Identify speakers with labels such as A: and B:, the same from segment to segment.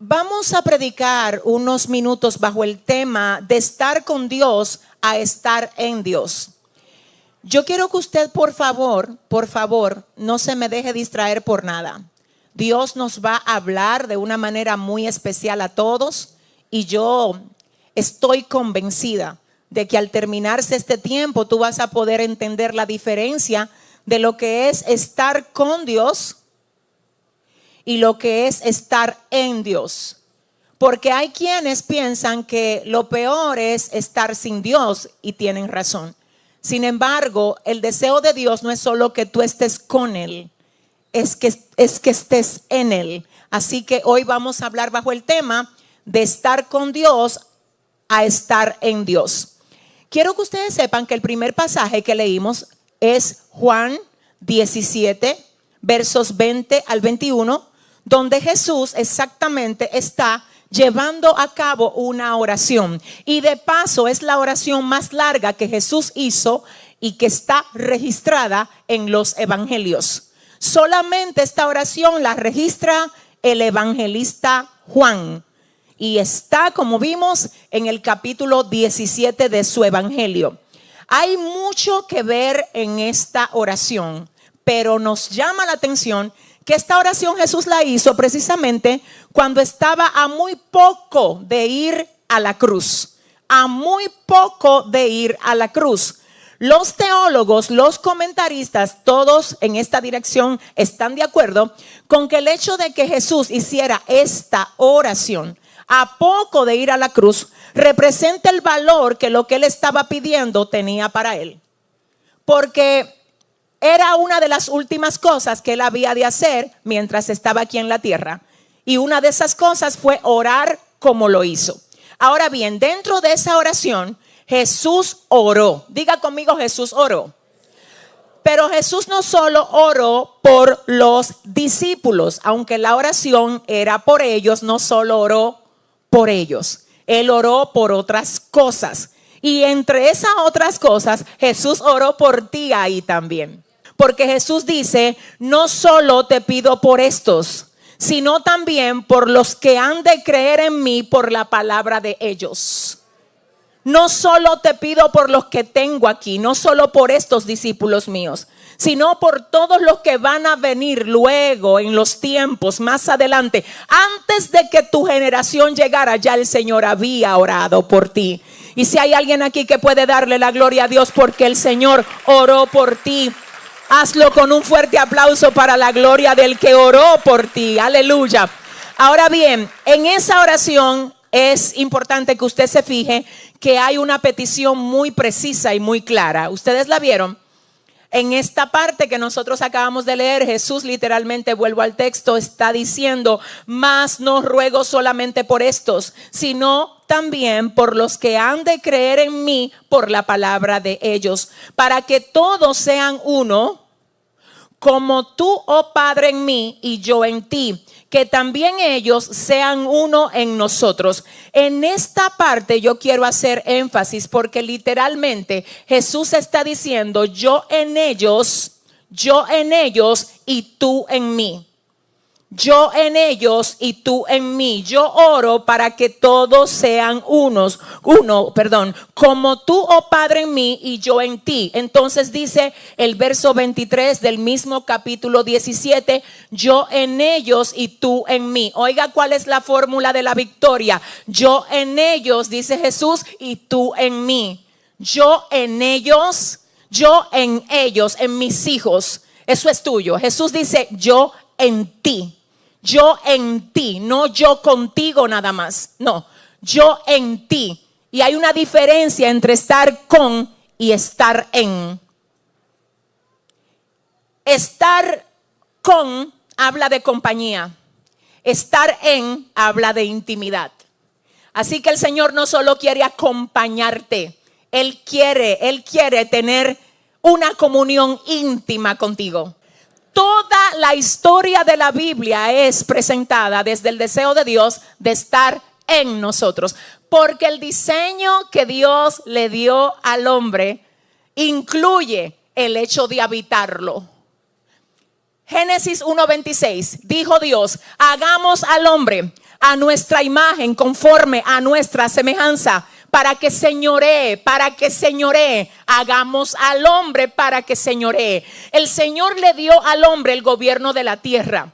A: Vamos a predicar unos minutos bajo el tema de estar con Dios a estar en Dios. Yo quiero que usted, por favor, no se me deje distraer por nada. Dios nos va a hablar de una manera muy especial a todos y yo estoy convencida de que al terminarse este tiempo tú vas a poder entender la diferencia de lo que es estar con Dios y lo que es estar en Dios. Porque hay quienes piensan que lo peor es estar sin Dios y tienen razón. Sin embargo, el deseo de Dios no es solo que tú estés con Él, es que estés en Él. Así que hoy vamos a hablar bajo el tema de estar con Dios a estar en Dios. Quiero que ustedes sepan que el primer pasaje que leímos es Juan 17, versos 20 al 21, donde Jesús exactamente está llevando a cabo una oración. Y de paso es la oración más larga que Jesús hizo y que está registrada en los evangelios. Solamente esta oración la registra el evangelista Juan. Y está, como vimos, en el capítulo 17 de su evangelio. Hay mucho que ver en esta oración, pero nos llama la atención que esta oración Jesús la hizo precisamente cuando estaba a muy poco de ir a la cruz. A muy poco de ir a la cruz. Los teólogos, los comentaristas, todos en esta dirección están de acuerdo con que el hecho de que Jesús hiciera esta oración a poco de ir a la cruz representa el valor que lo que él estaba pidiendo tenía para él. Porque era una de las últimas cosas que él había de hacer mientras estaba aquí en la tierra. Y una de esas cosas fue orar como lo hizo. Ahora bien, dentro de esa oración, Jesús oró. Diga conmigo, Jesús oró. Pero Jesús no solo oró por los discípulos, aunque la oración era por ellos, no solo oró por ellos. Él oró por otras cosas. Y entre esas otras cosas, Jesús oró por ti ahí también. Porque Jesús dice, no solo te pido por estos, sino también por los que han de creer en mí por la palabra de ellos. No solo te pido por los que tengo aquí, no solo por estos discípulos míos, sino por todos los que van a venir luego en los tiempos más adelante. Antes de que tu generación llegara, ya el Señor había orado por ti. Y si hay alguien aquí que puede darle la gloria a Dios porque el Señor oró por ti, hazlo con un fuerte aplauso para la gloria del que oró por ti. Aleluya. Ahora bien, en esa oración es importante que usted se fije que hay una petición muy precisa y muy clara. ¿Ustedes la vieron? En esta parte que nosotros acabamos de leer, Jesús literalmente, vuelvo al texto, está diciendo, mas no ruego solamente por estos, sino también por los que han de creer en mí por la palabra de ellos, para que todos sean uno, como tú, oh Padre, en mí y yo en ti, que también ellos sean uno en nosotros. En esta parte yo quiero hacer énfasis porque literalmente Jesús está diciendo, yo en ellos y tú en mí. Yo en ellos y tú en mí. Yo oro para que todos sean uno, como tú, oh Padre, en mí y yo en ti. Entonces dice el verso 23 del mismo capítulo 17, yo en ellos y tú en mí. Oiga, ¿cuál es la fórmula de la victoria? Yo en ellos, dice Jesús, y tú en mí. Yo en ellos, en mis hijos. Eso es tuyo. Jesús dice, yo en ti. Yo en ti, no yo contigo nada más, no, yo en ti. Y hay una diferencia entre estar con y estar en. Estar con habla de compañía, estar en habla de intimidad. Así que el Señor no solo quiere acompañarte, Él quiere tener una comunión íntima contigo. Toda la historia de la Biblia es presentada desde el deseo de Dios de estar en nosotros. Porque el diseño que Dios le dio al hombre incluye el hecho de habitarlo. Génesis 1:26, dijo Dios, hagamos al hombre a nuestra imagen, conforme a nuestra semejanza, para que señoree, hagamos al hombre para que señoree. El Señor le dio al hombre el gobierno de la tierra.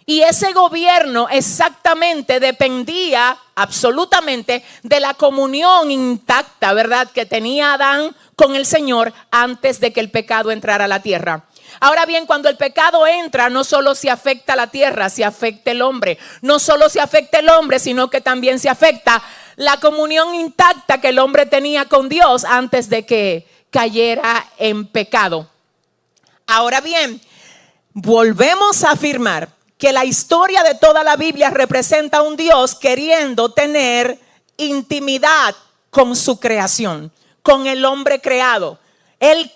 A: Y ese gobierno exactamente dependía absolutamente de la comunión intacta, ¿verdad?, que tenía Adán con el Señor antes de que el pecado entrara a la tierra. Ahora bien, cuando el pecado entra, no solo se afecta a la tierra, se afecta el hombre. No solo se afecta el hombre, sino que también se afecta la comunión intacta que el hombre tenía con Dios antes de que cayera en pecado. Ahora bien, volvemos a afirmar que la historia de toda la Biblia representa a un Dios queriendo tener intimidad con su creación, con el hombre creado. Él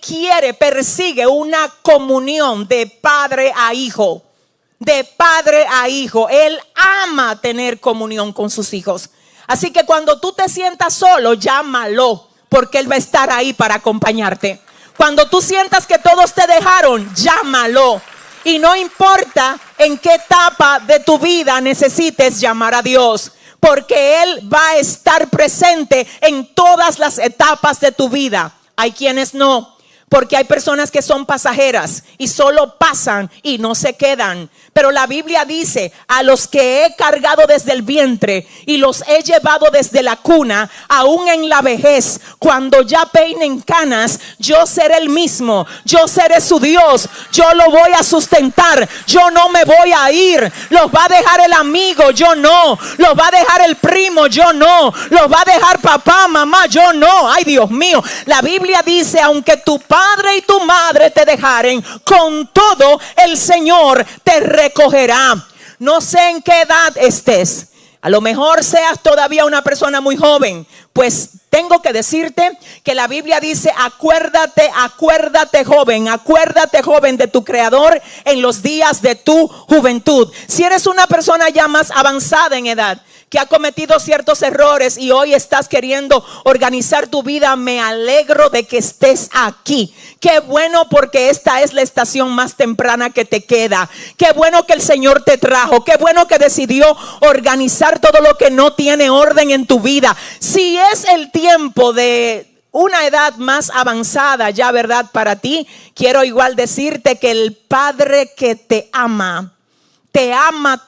A: persigue una comunión de padre a hijo, de padre a hijo. Él ama tener comunión con sus hijos. Así que cuando tú te sientas solo, llámalo, porque Él va a estar ahí para acompañarte. Cuando tú sientas que todos te dejaron, llámalo. Y no importa en qué etapa de tu vida necesites llamar a Dios, porque Él va a estar presente en todas las etapas de tu vida. Hay quienes no, porque hay personas que son pasajeras y solo pasan y no se quedan. Pero la Biblia dice: a los que he cargado desde el vientre y los he llevado desde la cuna, aún en la vejez, cuando ya peinen canas, yo seré el mismo, yo seré su Dios, yo lo voy a sustentar, yo no me voy a ir. Los va a dejar el amigo, yo no. Los va a dejar el primo, yo no. Los va a dejar papá, mamá, yo no. Ay, Dios mío, la Biblia dice: aunque tu padre y tu madre te dejaren, con todo el Señor te recogerá. No sé en qué edad estés. A lo mejor seas todavía una persona muy joven. Pues tengo que decirte que la Biblia dice: acuérdate joven de tu Creador en los días de tu juventud. Si eres una persona ya más avanzada en edad, que ha cometido ciertos errores y hoy estás queriendo organizar tu vida, me alegro de que estés aquí. Qué bueno, porque esta es la estación más temprana que te queda. Qué bueno que el Señor te trajo. Qué bueno que decidió organizar todo lo que no tiene orden en tu vida. Si es el tiempo de una edad más avanzada ya, ¿verdad?, para ti, quiero igual decirte que el Padre que te ama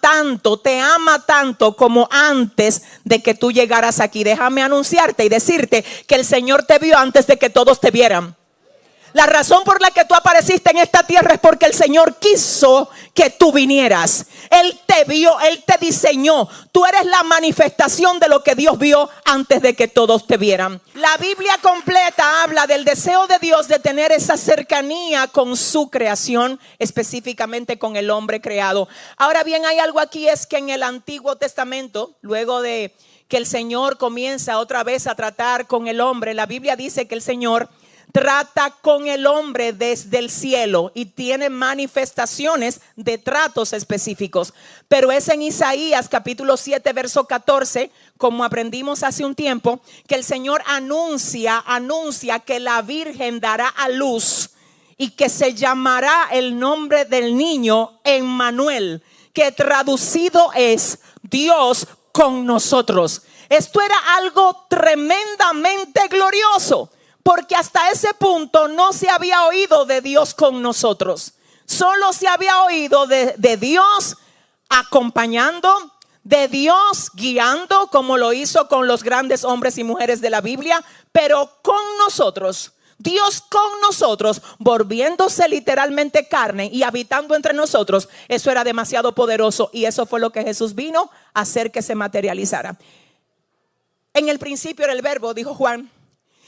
A: tanto como antes de que tú llegaras aquí. Déjame anunciarte y decirte que el Señor te vio antes de que todos te vieran. La razón por la que tú apareciste en esta tierra es porque el Señor quiso que tú vinieras. Él te vio, Él te diseñó. Tú eres la manifestación de lo que Dios vio antes de que todos te vieran. La Biblia completa habla del deseo de Dios de tener esa cercanía con su creación, específicamente con el hombre creado. Ahora bien, hay algo aquí, es que en el Antiguo Testamento, luego de que el Señor comienza otra vez a tratar con el hombre, la Biblia dice que el Señor trata con el hombre desde el cielo y tiene manifestaciones de tratos específicos. Pero es en Isaías capítulo 7 verso 14, como aprendimos hace un tiempo, que el Señor anuncia que la Virgen dará a luz y que se llamará el nombre del niño Emmanuel, que traducido es Dios con nosotros. Esto era algo tremendamente glorioso, porque hasta ese punto no se había oído de Dios con nosotros. Solo se había oído de Dios acompañando, de Dios guiando, como lo hizo con los grandes hombres y mujeres de la Biblia, pero con nosotros. Dios con nosotros, volviéndose literalmente carne y habitando entre nosotros. Eso era demasiado poderoso, y eso fue lo que Jesús vino a hacer que se materializara. En el principio era el Verbo, dijo Juan.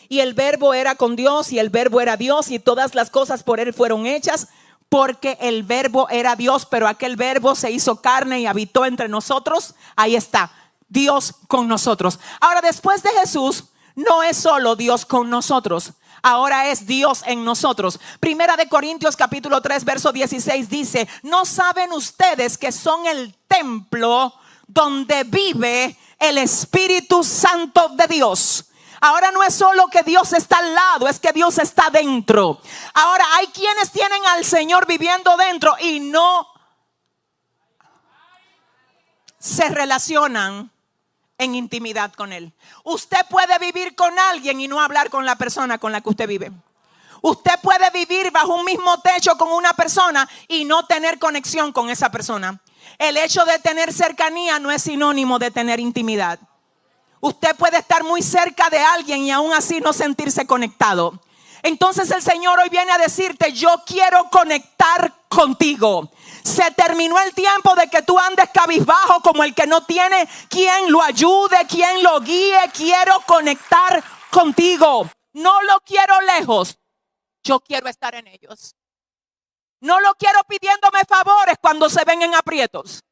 A: Y el Verbo era con Dios, y el Verbo era Dios, y todas las cosas por Él fueron hechas, porque el Verbo era Dios. Pero aquel Verbo se hizo carne y habitó entre nosotros. Ahí está, Dios con nosotros. Ahora, después de Jesús, no es solo Dios con nosotros, ahora es Dios en nosotros. Primera de Corintios capítulo 3 verso 16 dice: ¿no saben ustedes que son el templo donde vive el Espíritu Santo de Dios? Ahora no es solo que Dios está al lado, es que Dios está dentro. Ahora hay quienes tienen al Señor viviendo dentro y no se relacionan en intimidad con Él. Usted puede vivir con alguien y no hablar con la persona con la que usted vive. Usted puede vivir bajo un mismo techo con una persona y no tener conexión con esa persona. El hecho de tener cercanía no es sinónimo de tener intimidad. Usted puede estar muy cerca de alguien y aún así no sentirse conectado. Entonces el Señor hoy viene a decirte: yo quiero conectar contigo. Se terminó el tiempo de que tú andes cabizbajo como el que no tiene quien lo ayude, quien lo guíe. Quiero conectar contigo. No lo quiero lejos. Yo quiero estar en ellos. No lo quiero pidiéndome favores cuando se ven en aprietos.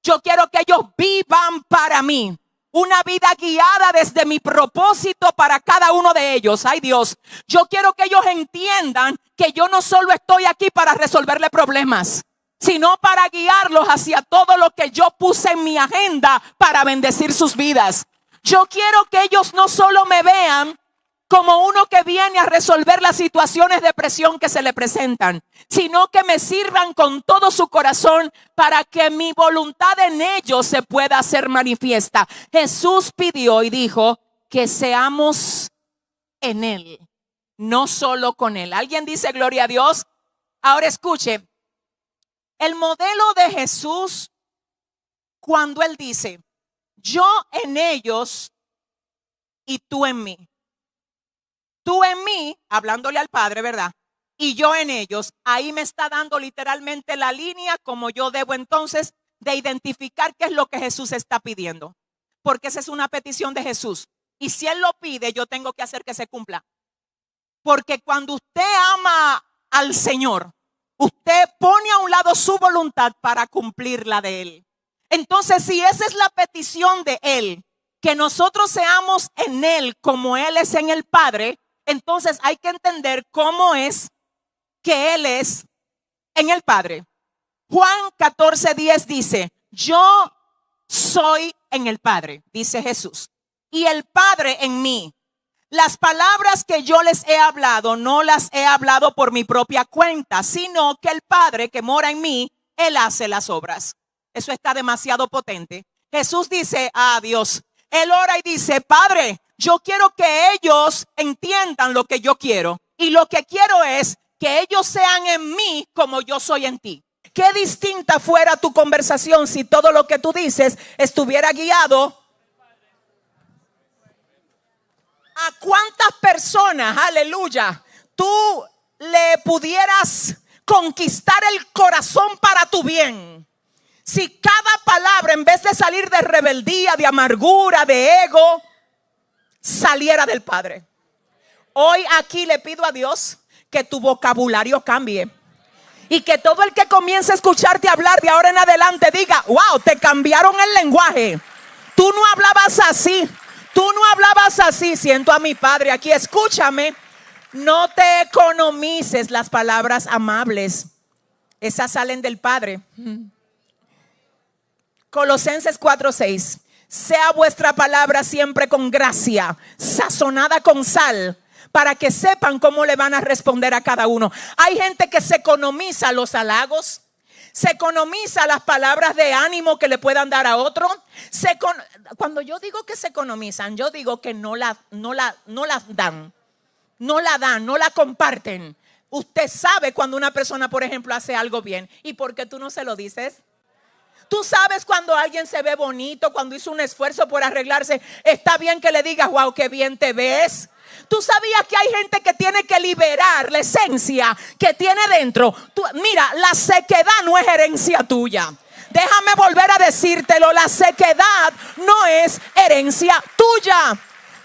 A: Yo quiero que ellos vivan para mí. Una vida guiada desde mi propósito para cada uno de ellos. Ay Dios, yo quiero que ellos entiendan que yo no solo estoy aquí para resolverle problemas, sino para guiarlos hacia todo lo que yo puse en mi agenda para bendecir sus vidas. Yo quiero que ellos no solo me vean como uno que viene a resolver las situaciones de presión que se le presentan, sino que me sirvan con todo su corazón para que mi voluntad en ellos se pueda hacer manifiesta. Jesús pidió y dijo que seamos en Él, no solo con Él. ¿Alguien dice gloria a Dios? Ahora escuche, el modelo de Jesús cuando Él dice: yo en ellos y tú en mí. Tú en mí, hablándole al Padre, ¿verdad? Y yo en ellos. Ahí me está dando literalmente la línea como yo debo entonces de identificar qué es lo que Jesús está pidiendo. Porque esa es una petición de Jesús. Y si Él lo pide, yo tengo que hacer que se cumpla. Porque cuando usted ama al Señor, usted pone a un lado su voluntad para cumplir la de Él. Entonces, si esa es la petición de Él, que nosotros seamos en Él como Él es en el Padre, entonces hay que entender cómo es que Él es en el Padre. Juan 14:10 dice: yo soy en el Padre, dice Jesús, y el Padre en mí. Las palabras que yo les he hablado, no las he hablado por mi propia cuenta, sino que el Padre que mora en mí, Él hace las obras. Eso está demasiado potente. Jesús dice: Dios, Él ora y dice: Padre, yo quiero que ellos entiendan lo que yo quiero. Y lo que quiero es que ellos sean en mí como yo soy en ti. Qué distinta fuera tu conversación si todo lo que tú dices estuviera guiado. ¿A cuántas personas, aleluya, tú le pudieras conquistar el corazón para tu bien? Si cada palabra, en vez de salir de rebeldía, de amargura, de ego, saliera del Padre. Hoy aquí le pido a Dios que tu vocabulario cambie. Y que todo el que comience a escucharte hablar de ahora en adelante diga: wow, te cambiaron el lenguaje. Tú no hablabas así. Tú no hablabas así. Siento a mi Padre aquí. Escúchame. No te economices las palabras amables. Esas salen del Padre. Colosenses 4:6. Sea vuestra palabra siempre con gracia, sazonada con sal, para que sepan cómo le van a responder a cada uno. Hay gente que se economiza los halagos, se economiza las palabras de ánimo que le puedan dar a otro. Cuando yo digo que se economizan, yo digo que no las dan, no la comparten. Usted sabe cuando una persona, por ejemplo, hace algo bien. ¿Y por qué tú no se lo dices? Tú sabes cuando alguien se ve bonito, cuando hizo un esfuerzo por arreglarse. Está bien que le digas: wow, qué bien te ves. Tú sabías que hay gente que tiene que liberar la esencia que tiene dentro. Mira, la sequedad no es herencia tuya. Déjame volver a decírtelo. La sequedad no es herencia tuya.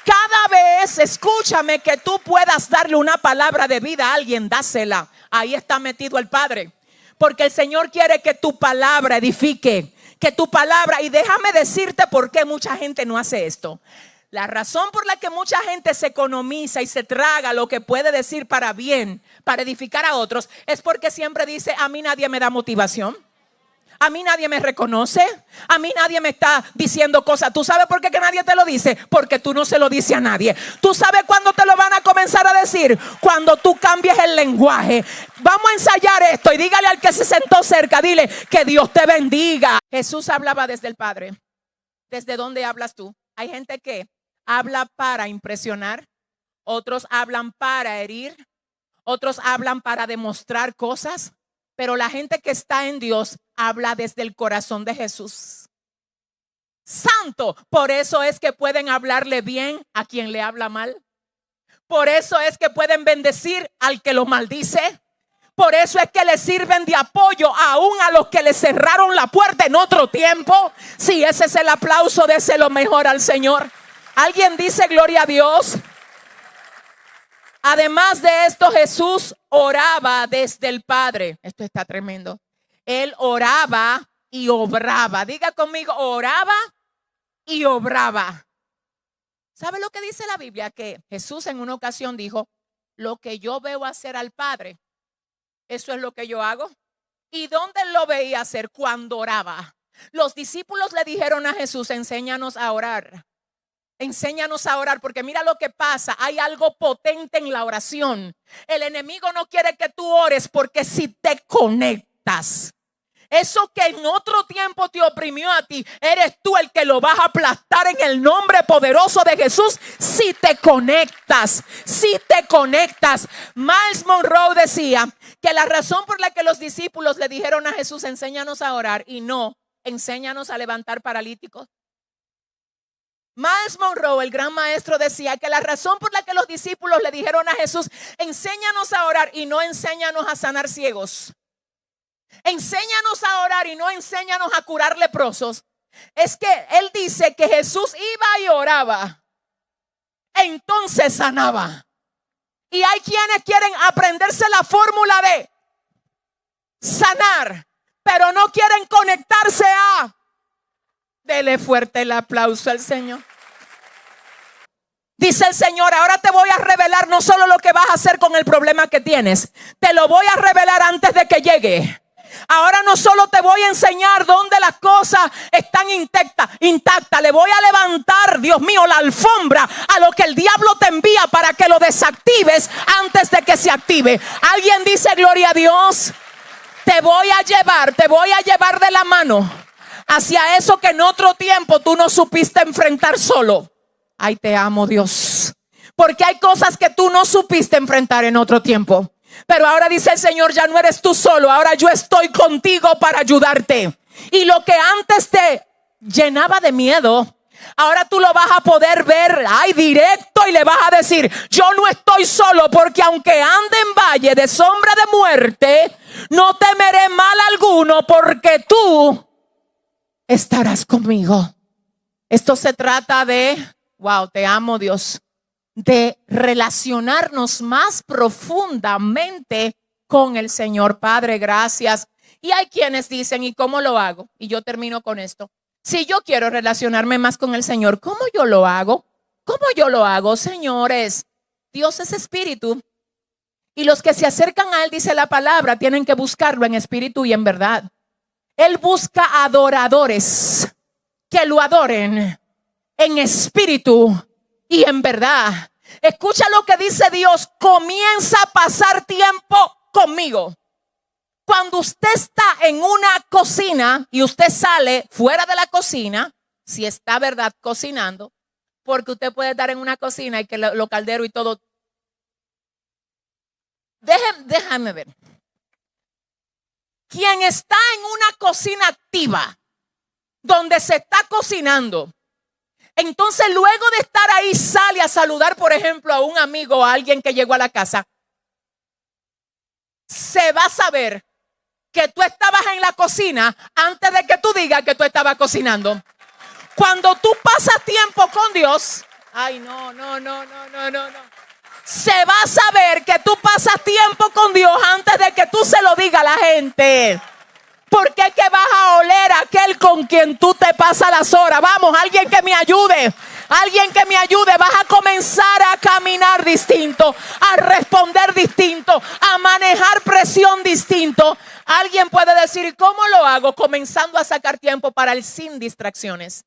A: Cada vez, escúchame, que tú puedas darle una palabra de vida a alguien, dásela. Ahí está metido el Padre. Porque el Señor quiere que tu palabra edifique, que tu palabra, y déjame decirte por qué mucha gente no hace esto. La razón por la que mucha gente se economiza y se traga lo que puede decir para bien, para edificar a otros, es porque siempre dice: a mí nadie me da motivación, A mí nadie me reconoce. A mí nadie me está diciendo cosas. ¿Tú sabes por qué que nadie te lo dice? Porque tú no se lo dices a nadie. ¿Tú sabes cuándo te lo van a comenzar a decir? Cuando tú cambies el lenguaje. Vamos a ensayar esto y dígale al que se sentó cerca, dile que Dios te bendiga. Jesús hablaba desde el Padre. ¿Desde dónde hablas tú? Hay gente que habla para impresionar. Otros hablan para herir. Otros hablan para demostrar cosas. Pero la gente que está en Dios habla desde el corazón de Jesús. Santo. Por eso es que pueden hablarle bien a quien le habla mal. Por eso es que pueden bendecir al que lo maldice. Por eso es que le sirven de apoyo aún a los que le cerraron la puerta en otro tiempo. Si ese es el aplauso, déselo mejor al Señor. ¿Alguien dice gloria a Dios? Además de esto, Jesús oraba desde el Padre. Esto está tremendo. Él oraba y obraba. Diga conmigo, oraba y obraba. ¿Sabe lo que dice la Biblia? Que Jesús en una ocasión dijo, lo que yo veo hacer al Padre, eso es lo que yo hago. ¿Y dónde lo veía hacer? Cuando oraba. Los discípulos le dijeron a Jesús, enséñanos a orar. Enséñanos a orar, porque mira lo que pasa. Hay algo potente en la oración. El enemigo no quiere que tú ores, porque si te conectas, eso que en otro tiempo te oprimió a ti, eres tú el que lo vas a aplastar en el nombre poderoso de Jesús. Si te conectas, si te conectas. Miles Monroe decía que la razón por la que los discípulos le dijeron a Jesús, enséñanos a orar, y no, enséñanos a levantar paralíticos. Miles Monroe, el gran maestro, decía que la razón por la que los discípulos le dijeron a Jesús, enséñanos a orar y no enséñanos a sanar ciegos. Enséñanos a orar y no enséñanos a curar leprosos. Es que él dice que Jesús iba y oraba, entonces sanaba. Y hay quienes quieren aprenderse la fórmula de sanar, pero no quieren conectarse a... Dele fuerte el aplauso al Señor. Dice el Señor, ahora te voy a revelar no solo lo que vas a hacer con el problema que tienes, te lo voy a revelar antes de que llegue. Ahora no solo te voy a enseñar dónde las cosas están intactas, le voy a levantar, Dios mío, la alfombra a lo que el diablo te envía para que lo desactives antes de que se active. ¿Alguien dice gloria a Dios? Te voy a llevar de la mano hacia eso que en otro tiempo tú no supiste enfrentar solo. Ay, te amo, Dios. Porque hay cosas que tú no supiste enfrentar en otro tiempo. Pero ahora dice el Señor, ya no eres tú solo. Ahora yo estoy contigo para ayudarte. Y lo que antes te llenaba de miedo, ahora tú lo vas a poder ver, ay, directo, y le vas a decir, yo no estoy solo, porque aunque ande en valle de sombra de muerte, no temeré mal alguno, porque tú estarás conmigo. Esto se trata de, wow, te amo, Dios, de relacionarnos más profundamente con el Señor. Padre, gracias. Y hay quienes dicen, ¿y cómo lo hago? Y yo termino con esto. Si yo quiero relacionarme más con el Señor, ¿cómo yo lo hago? ¿Cómo yo lo hago, señores? Dios es espíritu. Y los que se acercan a Él, dice la palabra, tienen que buscarlo en espíritu y en verdad. Él busca adoradores que lo adoren en espíritu y en verdad. Escucha lo que dice Dios. Comienza a pasar tiempo conmigo. Cuando usted está en una cocina y usted sale fuera de la cocina, si está, verdad, cocinando, porque usted puede estar en una cocina y que lo caldero y todo. Déjame ver. Quien está en una cocina activa, donde se está cocinando, entonces luego de estar ahí sale a saludar, por ejemplo, a un amigo o a alguien que llegó a la casa, se va a saber que tú estabas en la cocina antes de que tú digas que tú estabas cocinando. Cuando tú pasas tiempo con Dios, ay, no. Se va a saber que tú pasas tiempo con Dios antes de que tú se lo digas a la gente. Porque es que vas a oler a aquel con quien tú te pasas las horas. Vamos, alguien que me ayude. Alguien que me ayude. Vas a comenzar a caminar distinto, a responder distinto, a manejar presión distinto, Alguien puede decir, ¿cómo lo hago? Comenzando a sacar tiempo para el sin distracciones.